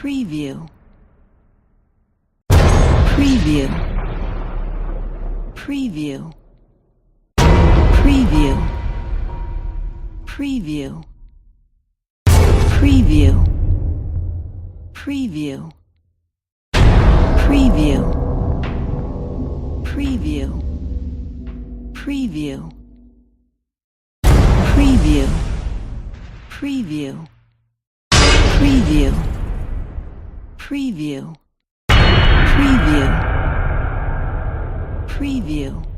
preview, preview, preview, preview, preview, preview, preview, preview, preview, preview, preview, preview, preview, preview, preview, preview.